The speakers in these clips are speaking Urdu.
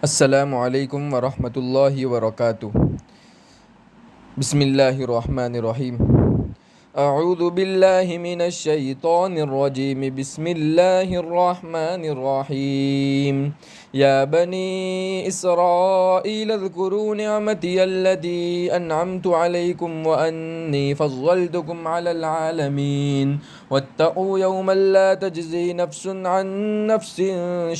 السلام علیکم ورحمۃ اللہ وبرکاتہ۔ بسم اللہ الرحمن الرحیم۔ اعوذ باللہ من الشیطان الرجیم، بسم اللہ الرحمن الرحیم۔ یا بنی اسرائیل اذکروا نعمتی التي انعمت علیکم وانی فضلتکم علی العالمین واتقوا یوما لا تجزی نفس عن نفس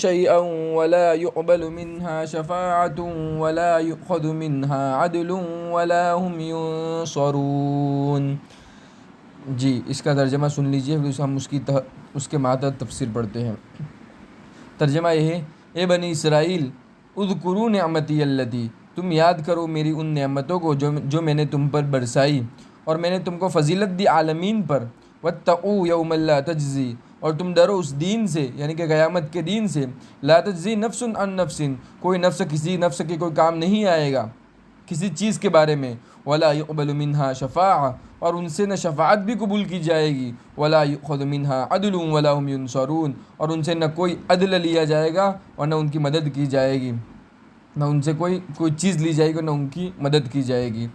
شیئا ولا يقبل منها شفاعة ولا يؤخذ منها عدل ولا هم ينصرون۔ جی اس کا ترجمہ سن لیجئے، پھر ہم اس کے ماتحت تفسیر پڑھتے ہیں۔ ترجمہ یہ ہے: اے بنی اسرائیل، اذکروا نعمتی التی، تم یاد کرو میری ان نعمتوں کو جو میں نے تم پر برسائی اور میں نے تم کو فضیلت دی عالمین پر۔ واتقوا یوما لا تجزی، اور تم ڈرو اس دین سے، یعنی کہ قیامت کے دین سے، لا تجزی نفس عن نفس، کوئی نفس کسی نفس کے کوئی کام نہیں آئے گا کسی چیز کے بارے میں، ولا يقبل منها شفاعہ، اور ان سے نہ شفاعت بھی قبول کی جائے گی، ولا يؤخذ منها عدل ولا هم ينصرون، اور ان سے نہ کوئی عدل لیا جائے گا اور نہ ان کی مدد کی جائے گی، نہ ان سے کوئی چیز لی جائے گی نہ ان کی مدد کی جائے گی۔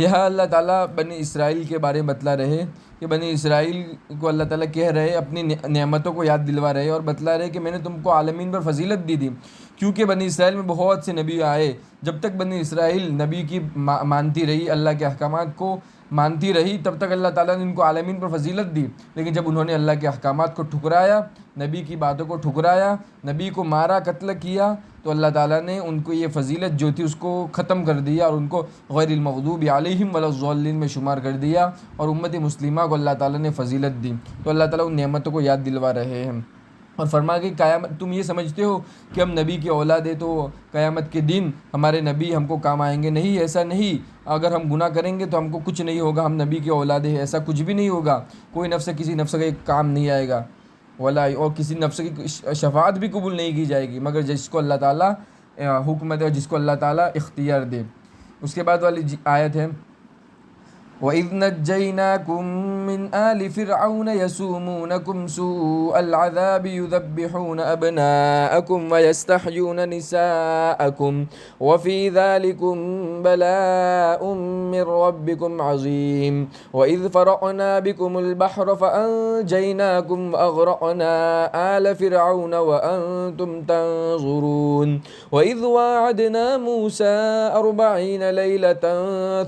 یہاں اللہ تعالیٰ بنی اسرائیل کے بارے میں بتلا رہے کہ بنی اسرائیل کو اللہ تعالیٰ کہہ رہے، اپنی نعمتوں کو یاد دلوا رہے اور بتلا رہے کہ میں نے تم کو عالمین پر فضیلت دی تھی، کیونکہ بنی اسرائیل میں بہت سے نبی آئے۔ جب تک بنی اسرائیل نبی کی مانتی رہی، اللہ کے احکامات کو مانتی رہی، تب تک اللہ تعالیٰ نے ان کو عالمین پر فضیلت دی۔ لیکن جب انہوں نے اللہ کے احکامات کو ٹھکرایا، نبی کی باتوں کو ٹھکرایا، نبی کو مارا، قتل کیا، تو اللہ تعالیٰ نے ان کو یہ فضیلت جو تھی اس کو ختم کر دیا اور ان کو غیر المغضوب علیہم ولا الضالین میں شمار کر دیا، اور امت مسلمہ کو اللہ تعالیٰ نے فضیلت دی۔ تو اللہ تعالیٰ ان نعمتوں کو یاد دلوا رہے ہیں اور فرما کہ قیامت، تم یہ سمجھتے ہو کہ ہم نبی کی اولاد ہیں تو قیامت کے دن ہمارے نبی ہم کو کام آئیں گے؟ نہیں، ایسا نہیں۔ اگر ہم گناہ کریں گے تو ہم کو کچھ نہیں ہوگا، ہم نبی کی اولاد ہیں، ایسا کچھ بھی نہیں ہوگا۔ کوئی نفس کسی نفس کا ایک کام نہیں آئے گا، ولا، اور کسی نفس کی شفاعت بھی قبول نہیں کی جائے گی مگر جس کو اللہ تعالیٰ حکم دے اور جس کو اللہ تعالیٰ اختیار دے۔ اس کے بعد والی آیت ہے: وَإِذْ نَجَّيْنَاكُمْ مِنْ آلِ فِرْعَوْنَ يَسُومُونَكُمْ سُوءَ الْعَذَابِ يُذَبِّحُونَ أَبْنَاءَكُمْ وَيَسْتَحْيُونَ نِسَاءَكُمْ وَفِي ذَلِكُمْ بَلَاءٌ مِّن رَّبِّكُمْ عَظِيمٌ وَإِذْ فَرَقْنَا بِكُمُ الْبَحْرَ فَأَنجَيْنَاكُمْ وَأَغْرَقْنَا آلَ فِرْعَوْنَ وَأَنتُمْ تَنظُرُونَ وَإِذْ وَاعَدْنَا مُوسَىٰ 40 لَيْلَةً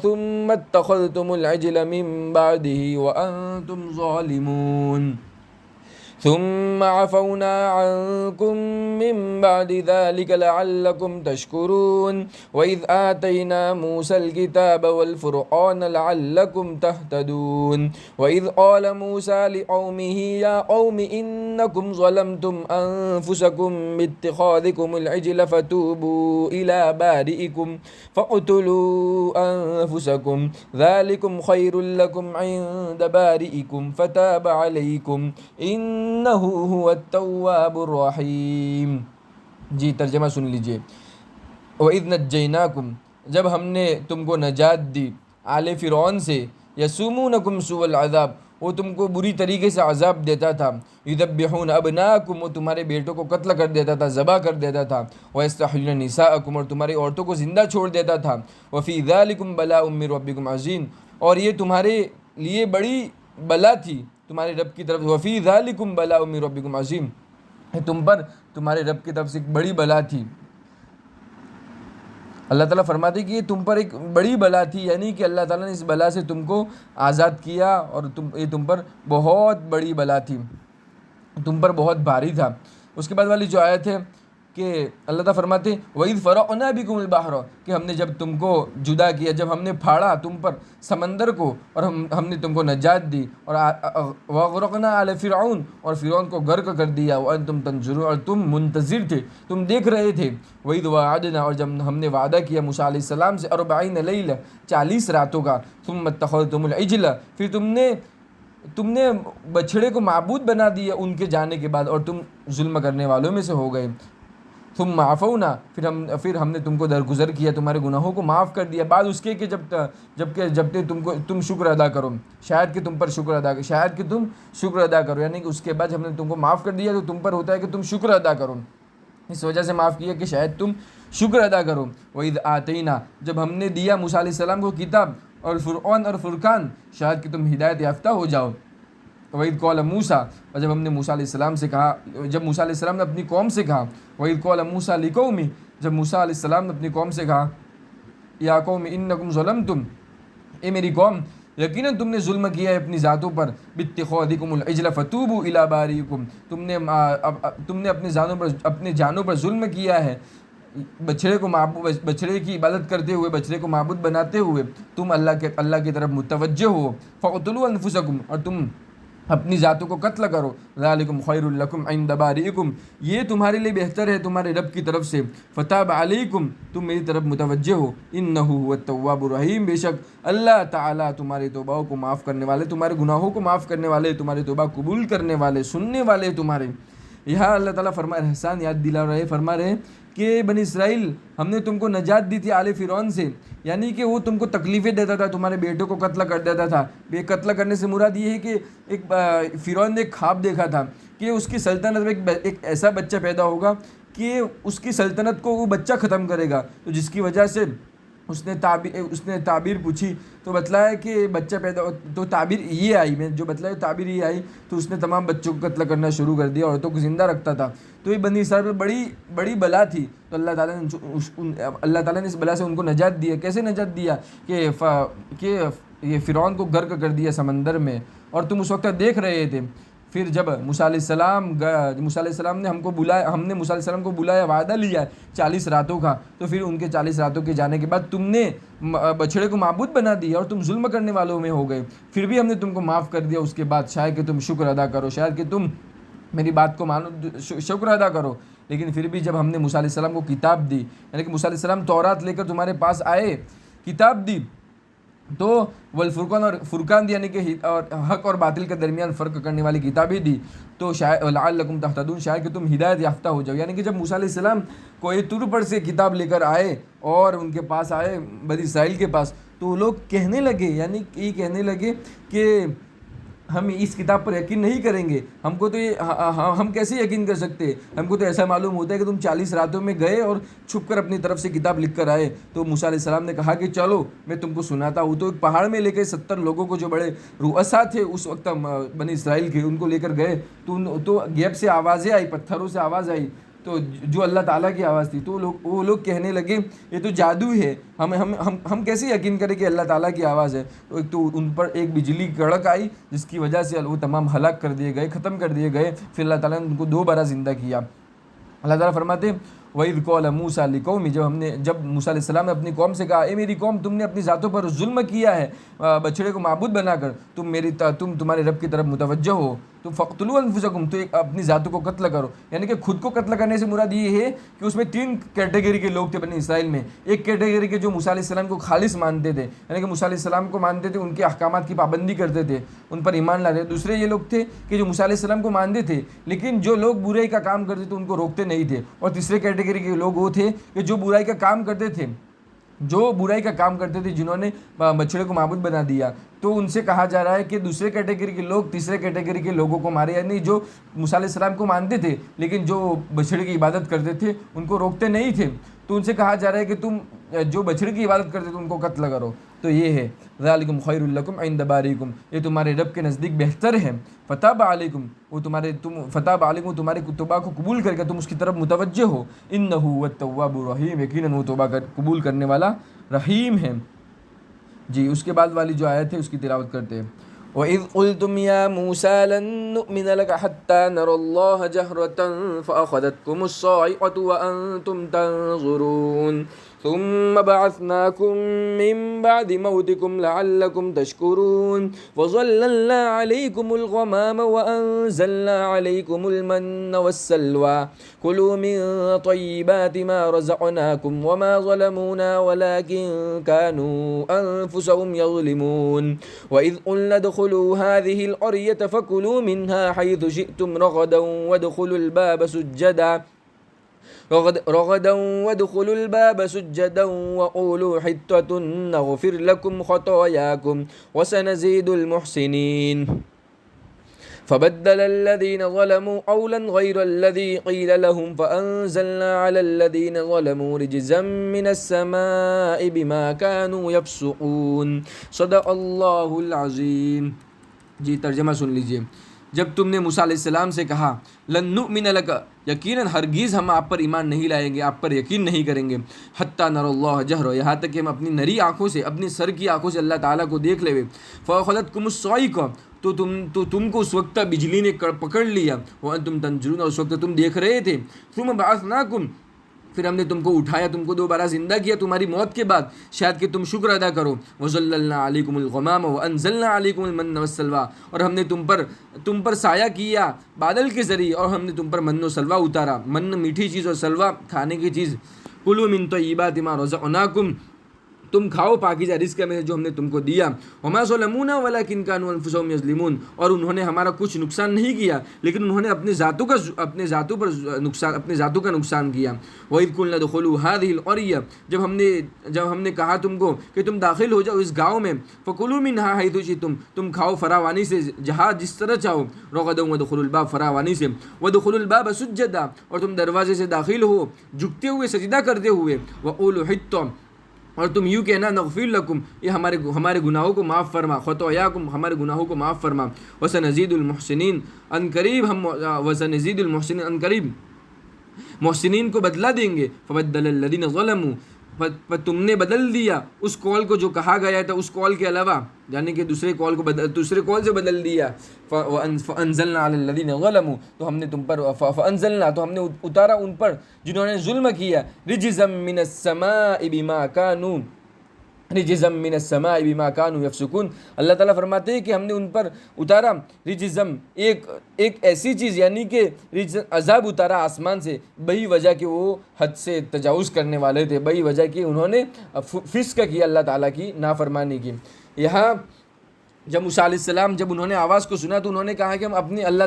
ثُمَّ اتَّخَذْتُمُ العجل من بعده وأنتم ظالمون ثم عفونا عنكم من بعد ذلك لعلكم تشكرون وإذ آتينا موسى الكتاب والفرقان لعلكم تهتدون وإذ قال موسى لقومه يا قوم إنكم ظلمتم أنفسكم باتخاذكم العجل فتوبوا إلى بارئكم فاقتلوا أنفسكم ذلكم خير لكم عند بارئكم فتاب عليكم انہو هو التواب الرحیم۔ جی ترجمہ سن لیجئے: وَإِذْ نَجَّيْنَاكُمْ، جب ہم نے تم کو نجات دی آل فرعون سے، یسومونکم سوء العذاب، وہ تم کو بری طریقے سے عذاب دیتا تھا، یذبحون ابناءکم، وہ تمہارے بیٹوں کو قتل کر دیتا تھا، ذبح کر دیتا تھا، ویستحیون نساءکم، اور تمہاری عورتوں کو زندہ چھوڑ دیتا تھا، وفی ذالکم بلاء من ربکم عظیم، اور یہ تمہارے لیے بڑی بلا تھی تمہارے رب کی طرف، وفی ذالکم بلاء من ربکم عظیم، تم پر تمہارے رب کی طرف سے ایک بڑی بلا تھی۔ اللہ تعالیٰ فرماتے کہ یہ تم پر ایک بڑی بلا تھی، یعنی کہ اللہ تعالیٰ نے اس بلا سے تم کو آزاد کیا، اور یہ تم پر بہت بڑی بلا تھی، تم پر بہت بھاری تھا۔ اس کے بعد والی جو آیت ہے کہ اللہ تعالیٰ فرماتے وَإِذْ فَرَقْنَا بِكُمُ الْبَحْرَ، کہ ہم نے جب تم کو جدا کیا، جب ہم نے پھاڑا تم پر سمندر کو، اور ہم نے تم کو نجات دی، اور وَأَغْرَقْنَا آلَ فِرْعَوْنَ، اور فرعون کو غرق کر دیا، وَأَنْتُمْ تَنظُرُونَ، اور تم منتظر تھے، تم دیکھ رہے تھے۔ وَإِذْ وَاعَدْنَا، اور جب ہم نے وعدہ کیا موسیٰ علیہ السلام سے 40 لیلہ، 40 راتوں کا، ثُمَّ اتَّخَذْتُمُ الْعِجْلَ، پھر تم نے بچھڑے کو معبود بنا دیا ان کے جانے کے بعد، اور تم ظلم کرنے والوں میں سے ہو گئے۔ ثم عفونا، پھر ہم نے تم کو درگزر کیا، تمہارے گناہوں کو معاف کر دیا، بعد اس کے کہ جب تم شکر ادا کرو، شاید کہ تم شکر ادا کرو، یعنی کہ اس کے بعد ہم نے تم کو معاف کر دیا، تو تم پر ہوتا ہے کہ تم شکر ادا کرو، اس وجہ سے معاف کیا کہ شاید تم شکر ادا کرو. وَإِذْ آتَيْنَا جب ہم نے دیا موسیٰ علیہ السلام کو کتاب اور فرعون اور فرقان شاید کہ تم ہدایت یافتہ ہو جاؤ. وَإِذْ قَالَ مُوسَىٰ اور جب ہم نے موسیٰ علیہ السلام سے کہا, جب موسیٰ علیہ السلام نے اپنی قوم سے کہا. وَإِذْ قَالَ مُوسَىٰ لِقَوْمِهِ جب موسیٰ علیہ السلام نے اپنی قوم سے کہا یا قوم انکم ظلمتم اے میری قوم یقیناً تم نے ظلم کیا ہے اپنی ذاتوں پر باتخاذکم العجل فتوبوا الی باریکم تم نے اپنے جانوں پر ظلم کیا ہے بچڑے کی عبادت کرتے ہوئے, بچڑے کو معبود بناتے ہوئے تم اللہ کی طرف متوجہ ہو. فقتلوا انفسکم اور تم اپنی ذاتوں کو قتل کرو. ذالکم خیر لکم عند باریکم یہ تمہارے لیے بہتر ہے تمہارے رب کی طرف سے. فتاب علیکم تم میری طرف متوجہ ہو. انہ هو التواب الرحیم بے شک اللہ تعالیٰ تمہاری توبہ کو معاف کرنے والے, تمہارے گناہوں کو معاف کرنے والے, تمہاری توبہ قبول کرنے والے, سننے والے تمہارے. یہاں اللہ تعالیٰ احسان یاد دلا رہے, فرما رہے کہ بنی اسرائیل ہم نے تم کو نجات دی تھی آل فرعون سے, یعنی کہ وہ تم کو تکلیفیں دیتا تھا, تمہارے بیٹوں کو قتل کر دیتا تھا. بے قتل کرنے سے مراد یہ ہے کہ ایک فرعون نے ایک خواب دیکھا تھا کہ اس کی سلطنت میں ایک ایسا بچہ پیدا ہوگا کہ اس کی سلطنت کو وہ بچہ ختم کرے گا. تو جس کی وجہ سے اس نے تعبیر پوچھی تو بتلایا کہ بچہ پیدا تو تعبیر یہ آئی, میں جو بتلایا تعبیر یہ آئی تو اس نے تمام بچوں کو قتل کرنا شروع کر دیا, عورتوں کو زندہ رکھتا تھا. تو یہ بنی اسرائیل پہ بڑی بلا تھی. تو اللہ تعالیٰ نے اس بلا سے ان کو نجات دیا. کیسے نجات دیا کہ یہ فرعون کو غرق کر دیا سمندر میں, اور تم اس وقت دیکھ رہے تھے. پھر جب موسیٰ علیہ السلام نے ہم نے موسیٰ علیہ السلام کو بلایا, وعدہ لیا 40 راتوں کا, تو پھر ان کے 40 راتوں کے جانے کے بعد تم نے بچڑے کو معبود بنا دیا اور تم ظلم کرنے والوں میں ہو گئے. پھر بھی ہم نے تم کو معاف کر دیا. اس کے بعد شاید کہ تم شکر ادا کرو, شاید کہ تم میری بات کو مانو, شکر ادا کرو. لیکن پھر بھی جب ہم نے موسیٰ علیہ السلام کو کتاب دی, یعنی کہ موسیٰ علیہ السلام تورات لے کر تمہارے پاس آئے, کتاب دی, تو والفرقان اور فرقان دی, یعنی کہ اور حق اور باطل کے درمیان فرق کرنے والی کتابیں دی, تو شاید لعلکم تہتدون شاید کہ تم ہدایت یافتہ ہو جاؤ. یعنی کہ جب موسیٰ علیہ السلام کوئی طور پر سے کتاب لے کر آئے اور ان کے پاس آئے بنی اسرائیل کے پاس, تو لوگ کہنے لگے, یعنی یہ کہنے لگے کہ ہم اس کتاب پر یقین نہیں کریں گے, ہم کو تو ہم کیسے یقین کر سکتے, ہم کو تو ایسا معلوم ہوتا ہے کہ تم 40 راتوں میں گئے اور چھپ کر اپنی طرف سے کتاب لکھ کر آئے. تو موسیٰ علیہ السلام نے کہا کہ چلو میں تم کو سناتا ہوں. تو ایک پہاڑ میں لے کے 70 لوگوں کو, جو بڑے رؤسا تھے اس وقت بنی اسرائیل کے, ان کو لے کر گئے. تو گیب سے آوازیں آئی, پتھروں سے آواز آئی, تو جو اللہ تعالیٰ کی آواز تھی. تو وہ لوگ کہنے لگے یہ تو جادو ہے, ہم کیسے یقین کریں کہ اللہ تعالیٰ کی آواز ہے. تو ان پر ایک بجلی کڑک آئی جس کی وجہ سے وہ تمام ہلاک کر دیے گئے, ختم کر دیے گئے. پھر اللہ تعالیٰ نے ان کو دوبارہ زندہ کیا. اللہ تعالیٰ فرماتے وَإِذْ قَالَ مُوسَىٰ لِقَوْمِهِ جب موسیٰ علیہ السلام نے اپنی قوم سے کہا اے میری قوم تم نے اپنی ذاتوں پر ظلم کیا ہے بچڑے کو معبود بنا کر, تم تمہارے رب کی طرف متوجہ ہو. تو فَاقْتُلُوا أَنفُسَكُمْ تو اپنی ذاتوں کو قتل کرو. یعنی کہ خود کو قتل کرنے سے مراد یہ ہے کہ اس میں 3 کیٹیگری کے لوگ تھے بنی اسرائیل میں. ایک کیٹیگری کے جو موسیٰ علیہ السلام کو خالص مانتے تھے, یعنی کہ موسیٰ علیہ السلام کو مانتے تھے, ان کے احکامات کی پابندی کرتے تھے, ان پر ایمان لاتے. دوسرے یہ لوگ تھے کہ جو موسیٰ علیہ السلام کو مانتے تھے لیکن جو لوگ برائی کا کام کرتے تھے ان کو روکتے نہیں تھے. اور تیسرے کیٹیگری کے لوگ وہ تھے کہ جو برائی کا کام کرتے تھے, جنہوں نے بچڑے کو معبود بنا دیا. تو ان سے کہا جا رہا ہے کہ دوسرے کیٹیگری کے لوگ تیسرے کیٹیگری کے لوگوں کو مارے, یعنی جو موسیٰ علیہ السلام کو مانتے تھے لیکن جو بچڑے کی عبادت کرتے تھے ان کو روکتے نہیں تھے. تو ان سے کہا جا رہا ہے کہ تم جو بچڑے کی عبادت کرتے تھے ان کو قتل کرو. تو یہ ہے ذالکم خیر لکم عند باریکم یہ تمہارے رب کے نزدیک بہتر ہے. فتاب علیکم فتاب علیکم تمہاری توبہ کو قبول کر کے تم اس کی طرف متوجہ ہو. انہ هو التواب الرحیم یقیناً وہ توبہ قبول کرنے والا رحیم ہے. جی اس کے بعد والی جو آیت ہے اس کی تلاوت کرتے ہیں. وَإِذْ قُلْتُمْ يَا مُوسَىٰ لَن نُّؤْمِنَ لَكَ حَتَّىٰ نَرَى اللَّهَ جَهْرَةً فَأَخَذَتْكُمُ الصَّاعِقَةُ وَأَنتُمْ تَنظُرُونَ ثُمَّ بَعَثْنَاكُم مِّن بَعْدِ مَوْتِكُمْ لَعَلَّكُمْ تَشْكُرُونَ وَظَلَّلْنَا عَلَيْكُمُ الْغَمَامَ وَأَنزَلْنَا عَلَيْكُمُ الْمَنَّ وَالسَّلْوَىٰ كُلُوا مِن طَيِّبَاتِ مَا رَزَقْنَاكُمْ وَمَا ظَلَمُونَا وَلَٰكِن كَانُوا أَنفُسَهُمْ يَظْلِمُونَ وَإِذْ قُلْنَا ادْخُلُوا هَٰذِهِ الْقَرْيَةَ فَكُلُوا مِنْهَا حَيْثُ شِئْتُمْ رَغَدًا وادخلوا الباب سجدا وقولوا حطة نغفر لكم خطاياكم وسنزيد المحسنين فبدل الذين ظلموا قولا غير الذي قيل لهم فأنزلنا على الذين ظلموا رجزا من السماء بما كانوا يفسقون صدق اللہ العظیم. جی ترجمہ سن لیجئے. جب تم نے موسیٰ علیہ السلام سے کہا لن نؤمن لک، یقیناً ہرگز ہم آپ پر ایمان نہیں لائیں گے، آپ پر یقین نہیں کریں گے، حتی نر اللہ جہرا، یہاں تک کہ ہم اپنی نری آنکھوں سے، اپنی سر کی آنکھوں سے اللہ تعالیٰ کو دیکھ لے. فاخذتکم الصاعقہ، تو تم کو اس وقت بجلی نے پکڑ لیا، وانتم تنظرون، اور اس وقت تم دیکھ رہے تھے. ثم بعثناکم، پھر ہم نے تم کو اٹھایا، تم کو دوبارہ زندہ کیا تمہاری موت کے بعد، شاید کہ تم شکر ادا کرو. وظللنا علیکم الغمام وانزلنا علیکم المن والسلویٰ، اور ہم نے تم پر سایہ کیا بادل کے ذریعے، اور ہم نے تم پر من و سلویٰ اتارا. من میٹھی چیز اور سلویٰ کھانے کی چیز. کلوا من طیبات ما رزقناکم، تم کھاؤ پاکیزہ رزق میں جو ہم نے تم کو دیا. وما ظلمونا ولکن کانوا انفسهم یظلمون، اور انہوں نے ہمارا کچھ نقصان نہیں کیا، لیکن انہوں نے اپنے ذاتوں کا نقصان کیا. وَإِذْ قُلْنَا ادْخُلُوا هَٰذِهِ الْقَرْيَةَ، جب ہم نے کہا تم کو کہ تم داخل ہو جاؤ اس گاؤں میں. فَكُلُوا مِنْهَا حَيْثُ شِئْتُمْ، تم کھاؤ فراوانی سے، جہاں جس طرح چاہو. رَغَدًا وَادْخُلُوا الْبَابَ، فراوانی سے. وَادْخُلُوا الْبَابَ سُجَّدًا، اور تم دروازے سے داخل ہو جھکتے ہوئے، سجدہ کرتے ہوئے. وَقُولُوا حِطَّةٌ، اور تم یوں کہنا نغفر لکم، یہ ہمارے گناہوں کو معاف فرما. خطایاکم، ہمارے گناہوں کو معاف فرما. وسنزید المحسنین، وسنزید المحسنین، ان قریب محسنین کو بدلہ دیں گے. فبدل الذین ظلموا، پر تم نے بدل دیا اس قول کو جو کہا گیا تھا، اس قول کے علاوہ، یعنی کہ دوسرے قول سے بدل دیا. فانزلنا علی الذین ظلموا، تو ہم نے تم پر، فانزلنا، تو ہم نے اتارا ان پر جنہوں نے ظلم کیا. رجزا من السماء بما کانوا، رجزم من السماء بما كانوا يفسقون. اللہ تعالیٰ فرماتے ہیں کہ ہم نے ان پر اتارا رجزم، ایک ایسی چیز، یعنی کہ عذاب اتارا آسمان سے، بہی وجہ کہ وہ حد سے تجاوز کرنے والے تھے، بہی وجہ کہ انہوں نے فسق کیا، اللہ تعالیٰ کی نافرمانی کی. یہاں جب موسیٰ علیہ السلام جب انہوں نے آواز کو سنا تو انہوں نے کہا کہ ہم اپنی اللہ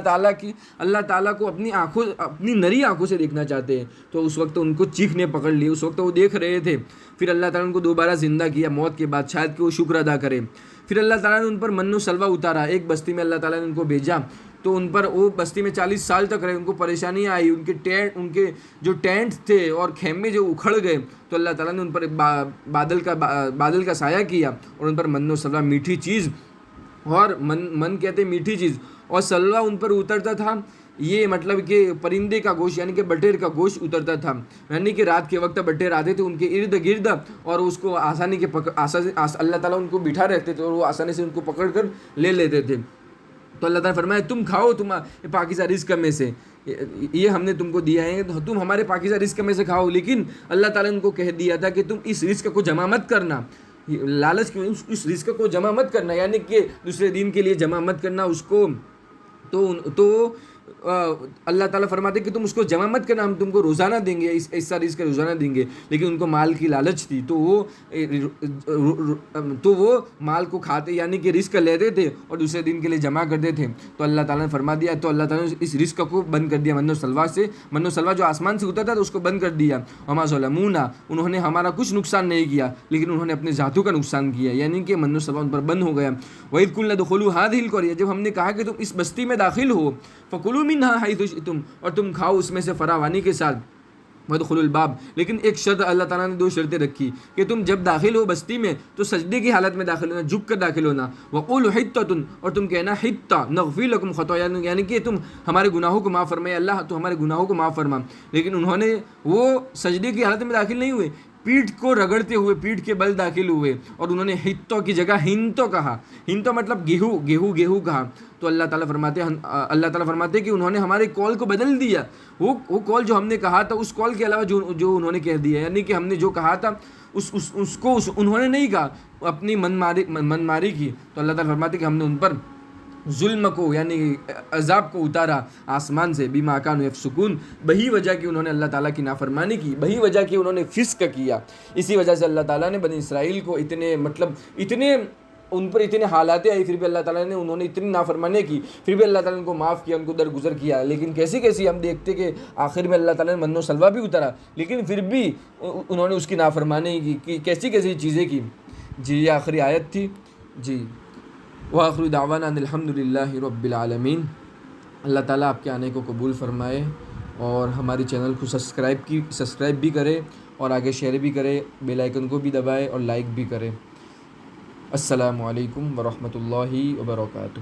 تعالیٰ کو اپنی نری آنکھوں سے دیکھنا چاہتے ہیں. تو اس وقت ان کو چیخ نے پکڑ لی، اس وقت وہ دیکھ رہے تھے. پھر اللہ تعالیٰ نے ان کو دوبارہ زندہ کیا موت کے بعد، شاید کہ وہ شکر ادا کرے. پھر اللہ تعالیٰ نے ان پر من و سلویٰ اتارا. ایک بستی میں اللہ تعالیٰ نے ان کو بھیجا، تو ان پر وہ بستی میں 40 سال تک رہے. ان کو پریشانیاں آئی، ان کے جو ٹینٹ تھے اور خیمے جو اکھڑ گئے. تو اللہ تعالیٰ نے ان پر بادل کا سایہ کیا، اور ان پر من و سلویٰ، میٹھی چیز، اور من کہتے میٹھی چیز، اور سلویٰ ان پر اترتا تھا. یہ مطلب کہ پرندے کا گوشت، یعنی کہ بٹیر کا گوشت اترتا تھا. یعنی کہ رات کے وقت بٹیر آتے تھے ان کے ارد گرد، اور اس کو آسانی کے اللہ تعالیٰ ان کو بٹھا رہتے تھے، اور وہ آسانی سے ان کو پکڑ کر لے لیتے تھے. تو اللہ تعالیٰ فرمایا تم کھاؤ تم پاکیزہ رزق میں سے، یہ ہم نے تم کو دیا ہے، تم ہمارے پاکیزہ رزق میں سے کھاؤ. لیکن اللہ تعالیٰ نے ان کو کہہ دیا تھا کہ تم اس رزق کو جمع مت کرنا، لالچ کی اس رزق کو جمع مت کرنا، یعنی کہ دوسرے دین کے لیے جمع مت کرنا اس کو. تو اللہ تعالیٰ فرماتے کہ تم اس کو جمع مت کرنا، ہم تم کو روزانہ دیں گے، ایسا رزق روزانہ دیں گے. لیکن ان کو مال کی لالچ تھی، تو وہ مال کو کھاتے، یعنی کہ رزق لیتے تھے اور دوسرے دن کے لیے جمع کرتے تھے. تو اللہ تعالیٰ نے فرما دیا، تو اللہ تعالیٰ نے اس رزق کو بند کر دیا. من و سلویٰ جو آسمان سے اترتا تھا اس کو بند کر دیا. وما ظلمونا، انہوں نے ہمارا کچھ نقصان نہیں کیا، لیکن انہوں نے اپنے ذاتوں کا نقصان کیا، یعنی کہ من و سلویٰ ان پر بند ہو گیا. وَإِذْ قُلْنَا ادْخُلُوا هَٰذِهِ الْقَرْيَةَ، جب ہم نے کہا کہ تم اس بستی میں داخل ہو. فَكُلُوا مِنْهَا حَيْثُ شِئْتُمْ، اور تم کھاؤ اس میں سے فراوانی کے ساتھ. وَادْخُلُوا الْبَابَ، لیکن ایک شرط اللہ تعالیٰ نے 2 شرطیں رکھی کہ تم جب داخل ہو بستی میں تو سجدے کی حالت میں داخل ہونا، جھک کر داخل ہونا. وَقُولُوا حِطَّةٌ، اور تم کہنا حِطَّةٌ نَغْفِرْ لَكُمْ خَطَايَاكُمْ، یعنی کہ تم ہمارے گناہوں کو معاف فرمائے، اللہ تو ہمارے گناہوں کو معاف فرما. لیکن انہوں نے وہ سجدے کی حالت میں داخل نہیں ہوئے، پیٹھ کو رگڑتے ہوئے، پیٹھ کے بل داخل ہوئے، اور انہوں نے حِطّہ کی جگہ ہِنتو کہا. ہِنتو مطلب گیہوں کہا. تو اللہ تعالیٰ فرماتے کہ انہوں نے ہمارے قول کو بدل دیا. وہ قول جو ہم نے کہا تھا اس قول کے علاوہ جو انہوں نے کہہ دیا، یعنی کہ ہم نے جو کہا تھا اس کو انہوں نے نہیں کہا، اپنی من ماری کی. تو اللہ تعالیٰ فرماتے کہ ہم نے ان پر ظلم کو، یعنی عذاب کو اتارا آسمان سے، بما کانوا یفسقون، بہی وجہ کہ انہوں نے اللہ تعالیٰ کی نافرمانی کی، بہی وجہ کہ انہوں نے فسق کیا. اسی وجہ سے اللہ تعالیٰ نے بنی اسرائیل کو اتنے ان پر اتنے حالات آئی، پھر بھی اللہ تعالیٰ نے انہوں نے اتنی نافرمانی کی، پھر بھی اللہ تعالیٰ نے ان کو معاف کیا، ان کو درگزر کیا. لیکن کیسی ہم دیکھتے کہ آخر میں اللہ تعالیٰ نے من و سلویٰ بھی اتارا، لیکن پھر بھی انہوں نے اس کی نافرمانی کی، کیسی چیزیں کی. جی یہ آخری آیت تھی. جی وآخر دعوانا ان الحمد للہ رب العالمین. اللہ تعالیٰ آپ کے آنے کو قبول فرمائے، اور ہماری چینل کو سبسکرائب بھی کرے اور آگے شیئر بھی کرے، بیل آئیکن کو بھی دبائے اور لائک بھی کرے۔ السلام علیکم ورحمۃ اللہ وبرکاتہ۔